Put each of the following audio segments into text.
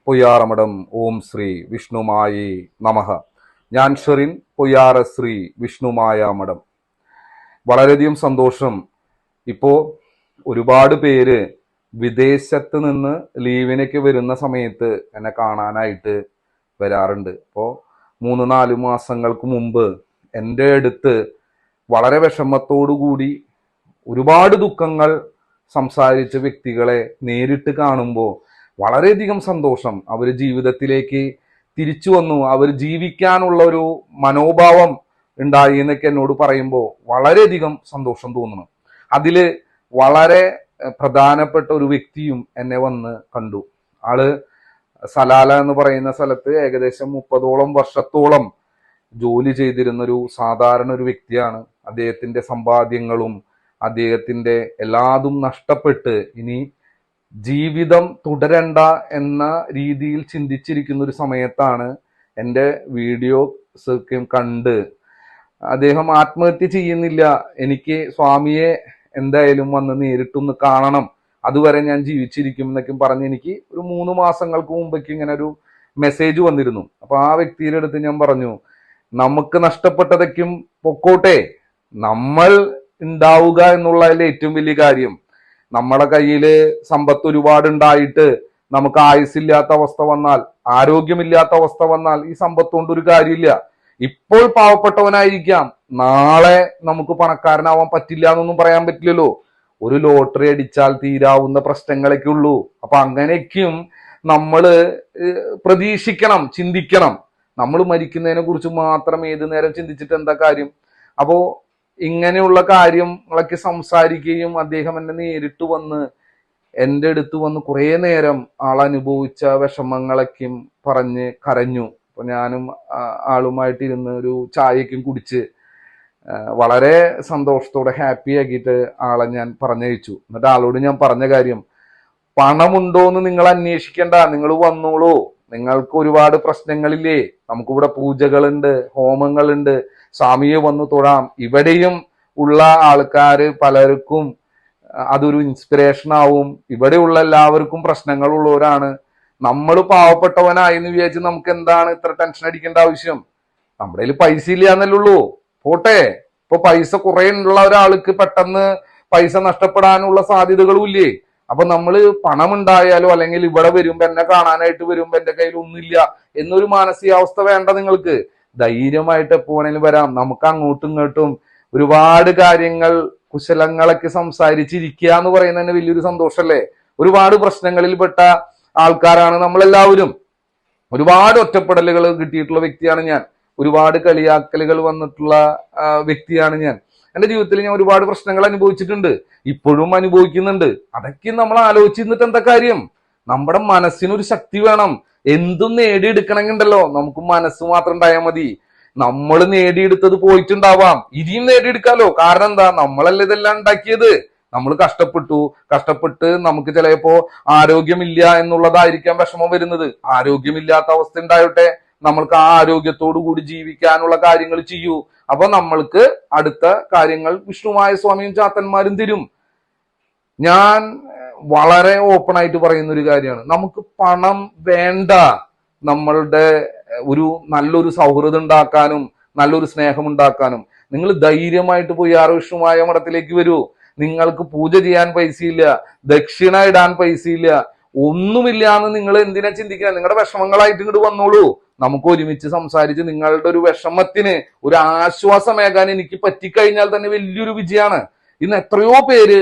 പൊയ്യാറമഠം ഓം ശ്രീ വിഷ്ണുമായി നമഃ. ഞാൻ ഷെറിൻ പൊയ്യാറ ശ്രീ വിഷ്ണുമായ മഠം. വളരെയധികം സന്തോഷം. ഇപ്പോൾ ഒരുപാട് പേര് വിദേശത്ത് നിന്ന് ലീവിനൊക്കെ വരുന്ന സമയത്ത് എന്നെ കാണാനായിട്ട് വരാറുണ്ട്. അപ്പോൾ 3-4 മാസങ്ങൾക്ക് മുമ്പ് എൻ്റെ അടുത്ത് വളരെ വിഷമത്തോടു കൂടി ഒരുപാട് ദുഃഖങ്ങൾ സംസാരിച്ച വ്യക്തികളെ നേരിട്ട് കാണുമ്പോൾ വളരെയധികം സന്തോഷം. അവർ ജീവിതത്തിലേക്ക് തിരിച്ചു വന്നു, അവർ ജീവിക്കാനുള്ള ഒരു മനോഭാവം ഉണ്ടായി എന്നൊക്കെ എന്നോട് പറയുമ്പോൾ വളരെയധികം സന്തോഷം തോന്നുന്നു. അതില് വളരെ പ്രധാനപ്പെട്ട ഒരു വ്യക്തിയും എന്നെ വന്ന് കണ്ടു. ആള് സലാല എന്ന് പറയുന്ന സ്ഥലത്ത് ഏകദേശം 30ഓളം വർഷത്തോളം ജോലി ചെയ്തിരുന്ന ഒരു സാധാരണ ഒരു വ്യക്തിയാണ്. അദ്ദേഹത്തിന്റെ സമ്പാദ്യങ്ങളും അദ്ദേഹത്തിന്റെ എല്ലാതും നഷ്ടപ്പെട്ട് ഇനി ജീവിതം തുടരണ്ട എന്ന രീതിയിൽ ചിന്തിച്ചിരിക്കുന്ന ഒരു സമയത്താണ് എൻ്റെ വീഡിയോസ് കണ്ട് അദ്ദേഹം ആത്മഹത്യ ചെയ്യുന്നില്ല, എനിക്ക് സ്വാമിയെ എന്തായാലും വന്ന് നേരിട്ടൊന്ന് കാണണം, അതുവരെ ഞാൻ ജീവിച്ചിരിക്കും എന്നൊക്കെ പറഞ്ഞ് എനിക്ക് ഒരു 3 മാസങ്ങൾക്ക് മുമ്പേക്ക് ഇങ്ങനെ ഒരു മെസ്സേജ് വന്നിരുന്നു. അപ്പൊ ആ വ്യക്തിയുടെ അടുത്ത് ഞാൻ പറഞ്ഞു, നമുക്ക് നഷ്ടപ്പെട്ടതൊക്കെയും പൊക്കോട്ടെ, നമ്മൾ ഉണ്ടാവുക എന്നുള്ളതിൽ ഏറ്റവും വലിയ കാര്യം. നമ്മുടെ കയ്യില് സമ്പത്ത് ഒരുപാട് ഉണ്ടായിട്ട് നമുക്ക് ആയുസില്ലാത്ത അവസ്ഥ വന്നാൽ, ആരോഗ്യമില്ലാത്ത അവസ്ഥ വന്നാൽ ഈ സമ്പത്ത് കൊണ്ട് ഒരു കാര്യമില്ല. ഇപ്പോൾ പാവപ്പെട്ടവനായിരിക്കാം, നാളെ നമുക്ക് പണക്കാരനാവാൻ പറ്റില്ല എന്നൊന്നും പറയാൻ പറ്റില്ലല്ലോ. ഒരു ലോട്ടറി അടിച്ചാൽ തീരാവുന്ന പ്രശ്നങ്ങളൊക്കെ ഉള്ളൂ. അപ്പൊ അങ്ങനെയൊക്കെയും നമ്മള് പ്രതീക്ഷിക്കണം, ചിന്തിക്കണം. നമ്മൾ മരിക്കുന്നതിനെ കുറിച്ച് മാത്രം ഏത് നേരം ചിന്തിച്ചിട്ട് എന്താ കാര്യം? അപ്പോ ഇങ്ങനെയുള്ള കാര്യങ്ങളൊക്കെ സംസാരിക്കുകയും അദ്ദേഹം എന്നെ നേരിട്ട് വന്ന് എൻ്റെ അടുത്ത് വന്ന് കുറേ നേരം ആളനുഭവിച്ച വിഷമങ്ങളൊക്കെയും പറഞ്ഞ് കരഞ്ഞു. അപ്പൊ ഞാനും ആളുമായിട്ടിരുന്ന് ഒരു ചായക്കും കുടിച്ച് വളരെ സന്തോഷത്തോടെ ഹാപ്പി ആക്കിയിട്ട് ആളെ ഞാൻ പറഞ്ഞയച്ചു. എന്നിട്ട് ആളോട് ഞാൻ പറഞ്ഞ കാര്യം, പണമുണ്ടോ എന്ന് നിങ്ങൾ അന്വേഷിക്കണ്ട, നിങ്ങൾ വന്നോളൂ, നിങ്ങൾക്ക് ഒരുപാട് പ്രശ്നങ്ങളില്ലേ, നമുക്കിവിടെ പൂജകളുണ്ട്, ഹോമങ്ങളുണ്ട്, സ്വാമിയെ വന്ന് തൊഴാം. ഇവിടെയും ഉള്ള ആൾക്കാര് പലർക്കും അതൊരു ഇൻസ്പിറേഷൻ ആവും. ഇവിടെയുള്ള എല്ലാവർക്കും പ്രശ്നങ്ങളുള്ളവരാണ്. നമ്മൾ പാവപ്പെട്ടവനായി എന്ന് വിചാരിച്ച് നമുക്ക് എന്താണ് ഇത്ര ടെൻഷൻ അടിക്കേണ്ട ആവശ്യം? നമ്മുടെ കയ്യിൽ പൈസ ഇല്ല എന്നല്ലേ ഉള്ളൂ. പോട്ടെ, ഇപ്പൊ പൈസ കുറെ ഉള്ള ഒരാൾക്ക് പെട്ടെന്ന് പൈസ നഷ്ടപ്പെടാനുള്ള സാധ്യതകളും ഇല്ലേ? അപ്പൊ നമ്മള് പണം ഉണ്ടായാലോ അല്ലെങ്കിൽ ഇവിടെ വരുമ്പോ എന്നെ കാണാനായിട്ട് വരുമ്പോ എന്റെ കയ്യിൽ ഒന്നുമില്ല എന്നൊരു മാനസികാവസ്ഥ വേണ്ട നിങ്ങൾക്ക്. ധൈര്യമായിട്ട് എപ്പോഴേലും വരാം. നമുക്ക് അങ്ങോട്ടും ഇങ്ങോട്ടും ഒരുപാട് കാര്യങ്ങൾ കുശലങ്ങളൊക്കെ സംസാരിച്ചിരിക്കുക എന്ന് പറയുന്നത് തന്നെ വലിയൊരു സന്തോഷല്ലേ. ഒരുപാട് പ്രശ്നങ്ങളിൽ പെട്ട ആൾക്കാരാണ് നമ്മളെല്ലാവരും. ഒരുപാട് ഒറ്റപ്പെടലുകൾ കിട്ടിയിട്ടുള്ള വ്യക്തിയാണ് ഞാൻ. ഒരുപാട് കളിയാക്കലുകൾ വന്നിട്ടുള്ള വ്യക്തിയാണ് ഞാൻ. എന്റെ ജീവിതത്തിൽ ഞാൻ ഒരുപാട് പ്രശ്നങ്ങൾ അനുഭവിച്ചിട്ടുണ്ട്, ഇപ്പോഴും അനുഭവിക്കുന്നുണ്ട്. അതൊക്കെ നമ്മൾ ആലോചിച്ചിരുന്നിട്ട് എന്താ കാര്യം? നമ്മുടെ മനസ്സിനൊരു ശക്തി വേണം. എന്തും നേടിയെടുക്കണമെങ്കിണ്ടല്ലോ നമുക്ക് മനസ്സ് മാത്രം ഉണ്ടായാൽ മതി. നമ്മൾ നേടിയെടുത്തത് പോയിട്ടുണ്ടാവാം, ഇനിയും നേടിയെടുക്കാലോ. കാരണം എന്താ? നമ്മളല്ലേ ഇതെല്ലാം ഉണ്ടാക്കിയത്. നമ്മൾ കഷ്ടപ്പെട്ട് നമുക്ക് ചിലപ്പോ ആരോഗ്യമില്ല എന്നുള്ളതായിരിക്കാം വിഷമം വരുന്നത്. ആരോഗ്യമില്ലാത്ത അവസ്ഥ ഉണ്ടായിട്ടെ, നമ്മൾക്ക് ആ ആരോഗ്യത്തോടു കൂടി ജീവിക്കാനുള്ള കാര്യങ്ങൾ ചെയ്യൂ. അപ്പൊ നമ്മൾക്ക് അടുത്ത കാര്യങ്ങൾ വിഷ്ണുമായ സ്വാമിയും ചാത്തന്മാരും തരും. ഞാൻ വളരെ ഓപ്പൺ ആയിട്ട് പറയുന്ന ഒരു കാര്യമാണ്, നമുക്ക് പണം വേണ്ട. നമ്മളുടെ ഒരു നല്ലൊരു സൗഹൃദം ഉണ്ടാക്കാനും നല്ലൊരു സ്നേഹം ഉണ്ടാക്കാനും നിങ്ങൾ ധൈര്യമായിട്ട് പോയി വിഷ്ണുമായ മഠത്തിലേക്ക് വരൂ. നിങ്ങൾക്ക് പൂജ ചെയ്യാൻ പൈസയില്ല, ദക്ഷിണ ഇടാൻ പൈസയില്ല, ഒന്നുമില്ല എന്ന് നിങ്ങൾ എന്തിനാ ചിന്തിക്കുക? നിങ്ങളുടെ വിഷമങ്ങളായിട്ട് ഇങ്ങോട്ട് വന്നോളൂ. നമുക്ക് ഒരുമിച്ച് സംസാരിച്ച് നിങ്ങളുടെ ഒരു വിഷമത്തിന് ഒരു ആശ്വാസമേകാൻ എനിക്ക് പറ്റിക്കഴിഞ്ഞാൽ തന്നെ വലിയൊരു വിജയമാണ്. ഇന്ന് എത്രയോ പേര്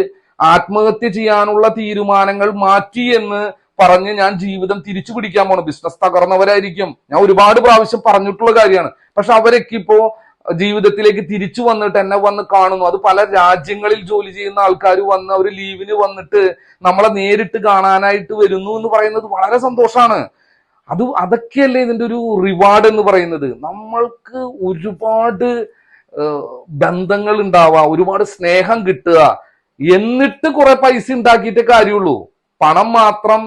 ആത്മഹത്യ ചെയ്യാനുള്ള തീരുമാനങ്ങൾ മാറ്റി എന്ന് പറഞ്ഞ് ഞാൻ ജീവിതം തിരിച്ചു പിടിക്കാൻ പോണു. ബിസിനസ് തകർന്നവരായിരിക്കും, ഞാൻ ഒരുപാട് പ്രാവശ്യം പറഞ്ഞിട്ടുള്ള കാര്യമാണ്. പക്ഷെ അവരൊക്കെ ഇപ്പോ ജീവിതത്തിലേക്ക് തിരിച്ചു വന്നിട്ട് എന്നെ വന്ന് കാണുന്നു. അത് പല രാജ്യങ്ങളിൽ ജോലി ചെയ്യുന്ന ആൾക്കാർ വന്ന് അവർ ലീവിന് വന്നിട്ട് നമ്മളെ നേരിട്ട് കാണാനായിട്ട് വരുന്നു എന്ന് പറയുന്നത് വളരെ സന്തോഷമാണ്. അതൊക്കെയല്ലേ ഇതിന്റെ ഒരു റിവാർഡ് എന്ന് പറയുന്നത്. നമ്മൾക്ക് ഒരുപാട് ബന്ധങ്ങൾ ഉണ്ടാവുക, ഒരുപാട് സ്നേഹം കിട്ടുക, എന്നിട്ട് കുറെ പൈസ ഉണ്ടാക്കിയിട്ടേ കാര്യമുള്ളൂ. പണം മാത്രം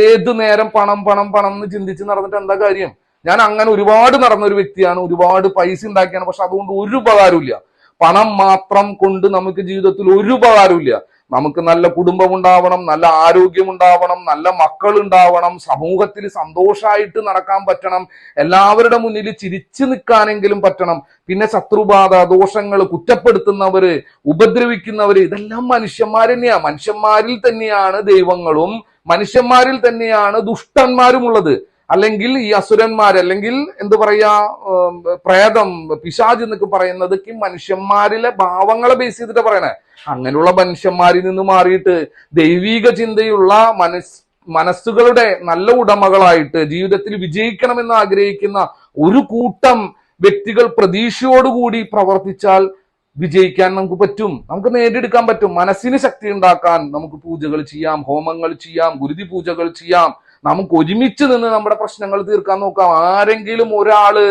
ഏതു നേരം പണം പണം പണം എന്ന് ചിന്തിച്ച് നടന്നിട്ട് എന്താ കാര്യം? ഞാൻ അങ്ങനെ ഒരുപാട് നടന്ന ഒരു വ്യക്തിയാണ്, ഒരുപാട് പൈസ ഉണ്ടാക്കിയാണ്. പക്ഷെ അതുകൊണ്ട് ഒരു ഉപകാരമില്ല. പണം മാത്രം കൊണ്ട് നമുക്ക് ജീവിതത്തിൽ ഒരു ഉപകാരമില്ല. നമുക്ക് നല്ല കുടുംബം ഉണ്ടാവണം, നല്ല ആരോഗ്യം ഉണ്ടാവണം, നല്ല മക്കൾ ഉണ്ടാവണം, സമൂഹത്തിൽ സന്തോഷമായിട്ട് നടക്കാൻ പറ്റണം, എല്ലാവരുടെ മുന്നിൽ ചിരിച്ചു നിൽക്കാനെങ്കിലും പറ്റണം. പിന്നെ ശത്രുബാധ, ദോഷങ്ങൾ, കുറ്റപ്പെടുത്തുന്നവര്, ഉപദ്രവിക്കുന്നവര്, ഇതെല്ലാം മനുഷ്യന്മാർ തന്നെയാ. മനുഷ്യന്മാരിൽ തന്നെയാണ് ദൈവങ്ങളും മനുഷ്യന്മാരിൽ തന്നെയാണ് ദുഷ്ടന്മാരും ഉള്ളത്. അല്ലെങ്കിൽ ഈ അസുരന്മാർ, അല്ലെങ്കിൽ എന്ത് പറയാ, പ്രേതം, പിശാച് എന്നൊക്കെ പറയുന്നത് മനുഷ്യന്മാരിലെ ഭാവങ്ങളെ ബേസ് ചെയ്തിട്ട് പറയണേ. അങ്ങനെയുള്ള മനുഷ്യന്മാരിൽ നിന്ന് മാറിയിട്ട് ദൈവീക ചിന്തയുള്ള മനസ്സുകളുടെ നല്ല ഉടമകളായിട്ട് ജീവിതത്തിൽ വിജയിക്കണമെന്ന് ആഗ്രഹിക്കുന്ന ഒരു കൂട്ടം വ്യക്തികൾ പ്രതീക്ഷയോടുകൂടി പ്രവർത്തിച്ചാൽ വിജയിക്കാൻ നമുക്ക് പറ്റും, നമുക്ക് നേടിയെടുക്കാൻ പറ്റും. മനസ്സിന് ശക്തി ഉണ്ടാക്കാൻ നമുക്ക് പൂജകൾ ചെയ്യാം, ഹോമങ്ങൾ ചെയ്യാം, ഗുരുതി പൂജകൾ ചെയ്യാം. നമുക്ക് ഒരുമിച്ച് നിന്ന് നമ്മുടെ പ്രശ്നങ്ങൾ തീർക്കാൻ നോക്കാം. ആരെങ്കിലും ഒരാള്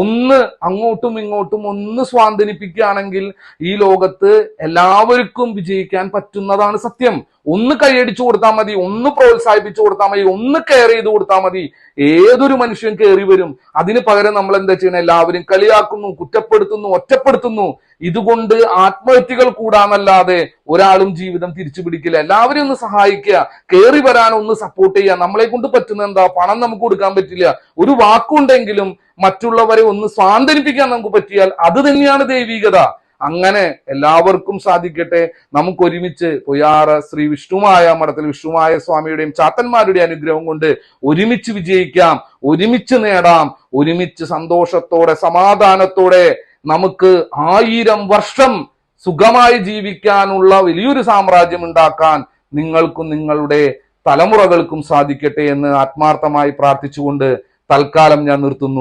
ഒന്ന് അങ്ങോട്ടും ഇങ്ങോട്ടും ഒന്ന് സ്വാന്തനിപ്പിക്കുകയാണെങ്കിൽ ഈ ലോകത്ത് എല്ലാവർക്കും വിജയിക്കാൻ പറ്റുന്നതാണ് സത്യം. ഒന്ന് കൈയടിച്ചു കൊടുത്താൽ മതി, ഒന്ന് പ്രോത്സാഹിപ്പിച്ചു കൊടുത്താൽ മതി, ഒന്ന് കെയർ ചെയ്ത് കൊടുത്താൽ മതി, ഏതൊരു മനുഷ്യൻ കയറി വരും. അതിന് പകരം നമ്മൾ എന്താ ചെയ്യണം? എല്ലാവരും കളിയാക്കുന്നു, കുറ്റപ്പെടുത്തുന്നു, ഒറ്റപ്പെടുത്തുന്നു. ഇതുകൊണ്ട് ആത്മഹത്യകൾ കൂടാന്നല്ലാതെ ഒരാളും ജീവിതം തിരിച്ചു പിടിക്കില്ല. എല്ലാവരും ഒന്ന് സഹായിക്കുക, കയറി വരാൻ ഒന്ന് സപ്പോർട്ട് ചെയ്യുക. നമ്മളെ കൊണ്ട് പറ്റുന്ന എന്താ? പണം നമുക്ക് കൊടുക്കാൻ പറ്റില്ല, ഒരു വാക്കുണ്ടെങ്കിലും മറ്റുള്ളവരെ ഒന്ന് സ്വാന്തനിപ്പിക്കാൻ നമുക്ക് പറ്റിയാൽ അത് തന്നെയാണ് ദൈവികത. അങ്ങനെ എല്ലാവർക്കും സാധിക്കട്ടെ. നമുക്ക് ഒരുമിച്ച് പൊയ്യാറ് ശ്രീ വിഷ്ണുമായ മഠത്തിൽ വിഷ്ണുമായ സ്വാമിയുടെയും ചാത്തന്മാരുടെയും അനുഗ്രഹം കൊണ്ട് ഒരുമിച്ച് വിജയിക്കാം, ഒരുമിച്ച് നേടാം, ഒരുമിച്ച് സന്തോഷത്തോടെ സമാധാനത്തോടെ നമുക്ക് 1000 വർഷം സുഖമായി ജീവിക്കാനുള്ള വലിയൊരു സാമ്രാജ്യം ഉണ്ടാക്കാൻ നിങ്ങൾക്കും നിങ്ങളുടെ തലമുറകൾക്കും സാധിക്കട്ടെ എന്ന് ആത്മാർത്ഥമായി പ്രാർത്ഥിച്ചുകൊണ്ട് തൽക്കാലം ഞാൻ നിർത്തുന്നു.